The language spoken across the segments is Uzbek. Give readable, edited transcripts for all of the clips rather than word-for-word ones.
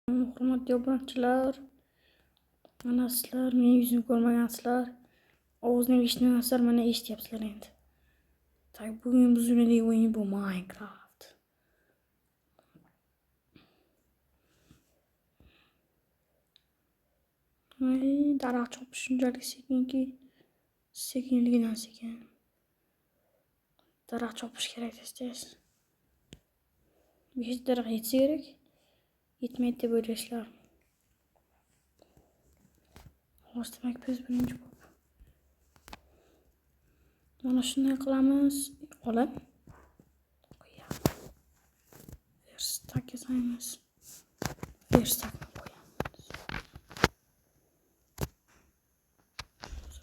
Hurmatli obunachilar, mana sizlar mening yuzimni ko'rmagansizlar. Ovozimni eshitmagasizlar, mana eshityapsizlar endi. Tak, bugun biz o'ynaydigan o'yin bu Minecraft. Daraxt chopish shunchalik sekinki, sekinligidan sekin. Daraxt chopish kerak tez. 5 daraxt yetsa kerak. Yetmaydi deb o'ylaysizlar. Xo'sh, demak biz birinchi bo'lib mana shunday qilamiz. Olib qo'yamiz. Verstak yasaymiz. Verstakni qo'yamiz.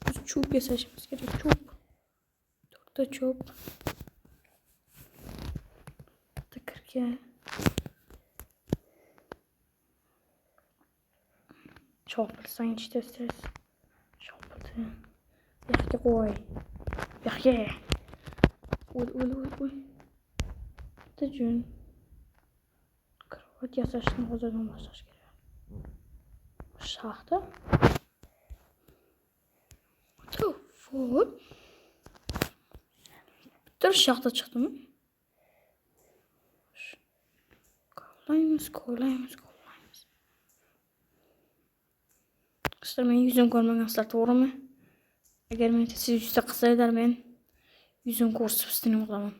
Biz cho'p yasashimiz kerak. Cho'p. 4 ta cho'p. Bitta kirka. Chopilsang tez. Chopildi. Yoqqa qo'y. Yoqqa. O'l. Bitta jun. Karavot yasashni hozirdan boshlash kerak. Shaxta. To'p. Bitta shaxta chiqdimi? Kovlaymiz. Sizlar mening yuzimni ko'rmagansizlar, to'g'rimi? Agar men siz yuzta qilsanglar, men yuzimni ko'rsatib sizlarni qilaman.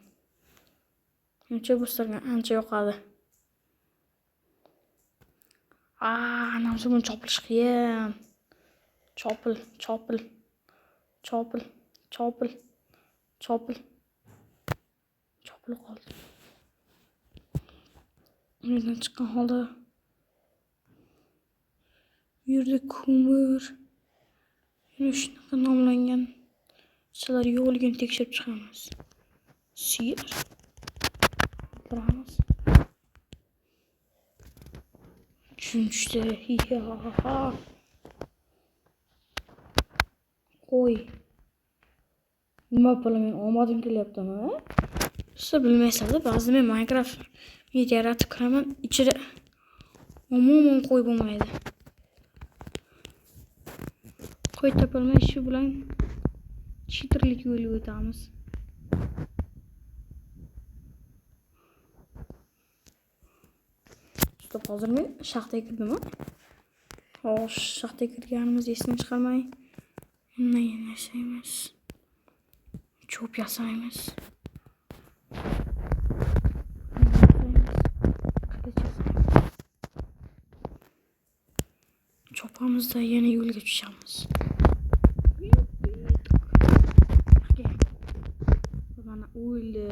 Menimcha bu sizlarga ancha yoqadi. Namsa buni chopilish qiyin. Chopil. Chopilib qoldi. Uydan chiqqan holda bu yerda ko'mir, shunaqa nomlangan narsalar yo'qligini tekshirib chiqamiz. Sir. Qiramiz. Tushunishdi. Qo'y. Nima bilaman, omadim kelyaptimi? Siz bilmaysizlar, ba'zida men Minecraft video yaratib kiraman, ichida umuman qo'y bo'lmaydi. Qo'y topolmay shu bilan cheaterlik yo'liga o'tamiz. Stop, hozir men shaxtaga kirdimmi? Xo'sh, shaxtaga kirganimiz esdan chiqarmay. Nima yashaymiz? Cho'p yasaymiz. Chopamizda yana yo'lga tushamiz. Mana o'ldi.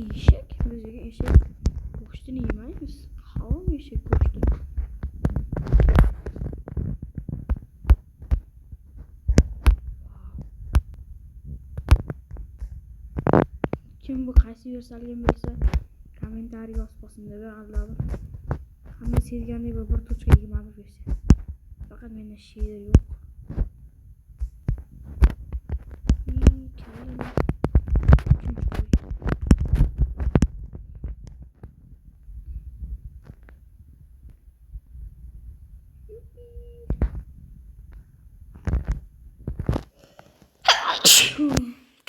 Eshak, bizga eshak go'shtini yemaymiz. Harom eshak go'shti. Kim bu qaysi versalgan bo'lsa, kommentariy yozib qo'ysin deb albatta. Hamma sevgandek bir tochka 21 versa. Faqat menda shader yo'q.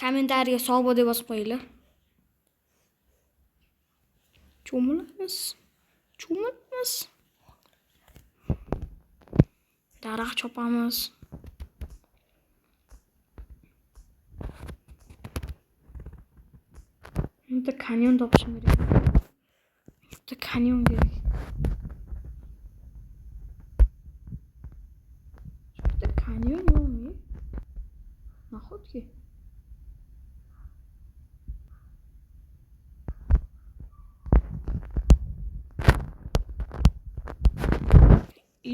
Kommentariga sog' bo'l deb yozib qo'yinglar. Cho'milamiz. Daraxt chopamiz. Bitta kanyon topishim kerak. Bitta kanyon kerak. Bitta kanyon yo'qmi? Nahotki?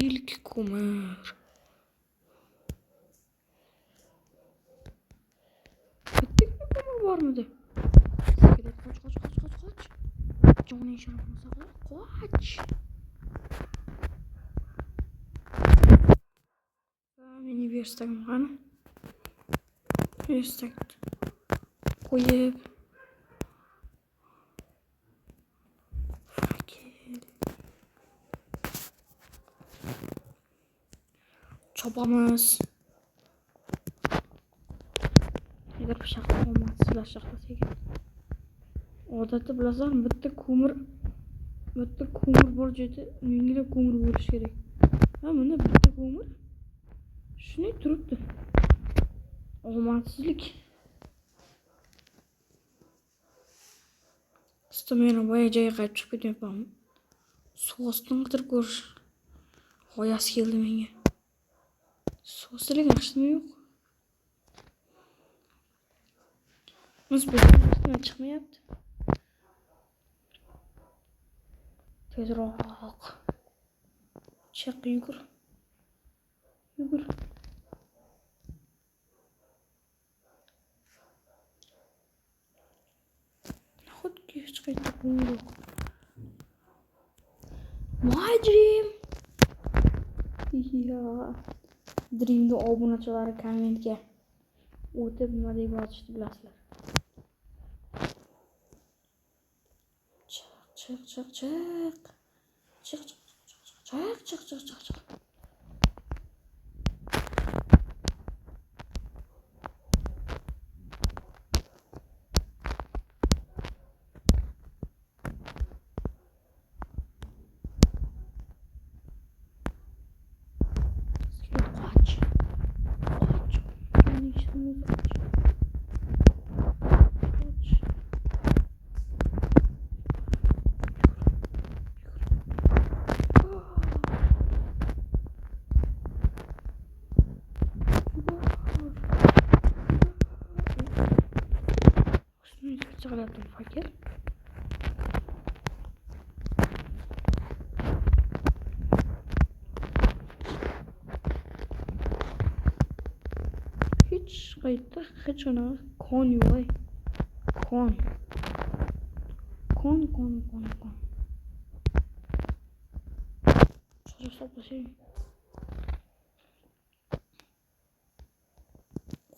İlk ko'mir. Bitta ko'mir bormidi? Qoch. Joning sharafini saqla. Qoch. Meni verstagim qani? Verstak qo'yib chopamiz. Agar pishaqqa olmasizlar shaqlasak. Odatda bilasizlarmi, bitta ko'mir bor joyda minglab ko'mir bo'lishi kerak. Ha, bunda bitta ko'mir shunday turibdi. Omadsizlik. Istamayman, boya joyga qaytib chiqib ketyapman. Sosdan qidirib ko'rish g'oyasi keldi menga. Soslik yaxshimi yo'q? Biz bo'lmasdan chiqmayapti. Tezroq. Chiq, yugur. Nahotki hech qayerda ko'mir yo'q. My dream. Dreamni obunachilari kommentga o'tib nima deb yozishni bilasizlar. Chiq. Çıkarttım fakir. Hiç kayıtta hiç ona kon yok. Kon. Şöyle soplaşayım.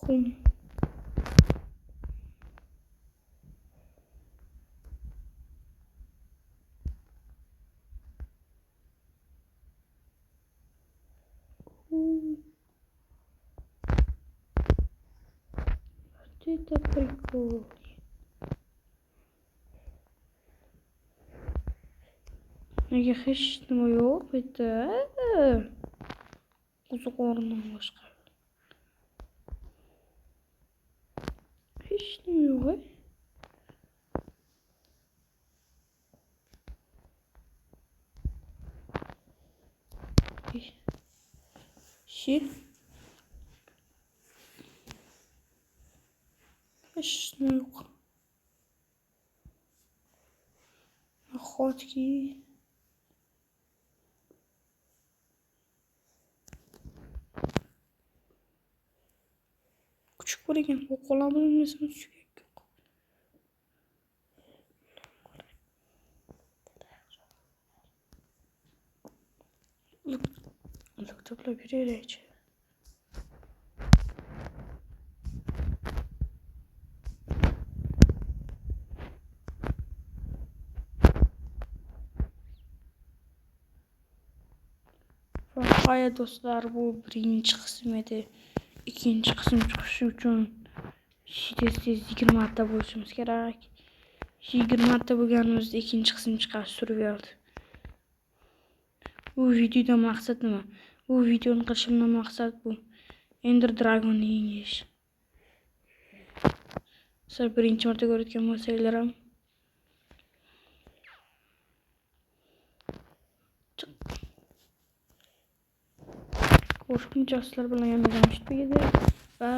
Kon. Это прикол. Nega hech nima yo'q bu yerda? Qo'ziq o'rnidan boshqa. Hech nima yo'q. Shit. Hech nima yo'q. Nahotki küçük bor ekan, qo'llarni nesini suyak yo'q. To'plab yuraylik. Hayat do'stlar, bu birinchi qism edi. Ikkinchi qism chiqishi uchun tez 20 marta bo'lishimiz kerak. 20 marta bo'lganimizda ikkinchi qism chiqashi suraverdi. Bu videodan maqsad nima? Bu videoni qilishimdan maqsad bu Ender Dragon'ni yengish. Sizlar birinchi marta ko'rayotgan bo'lsanglar ham ko'rishguncha sizlar bilan yana jamshid va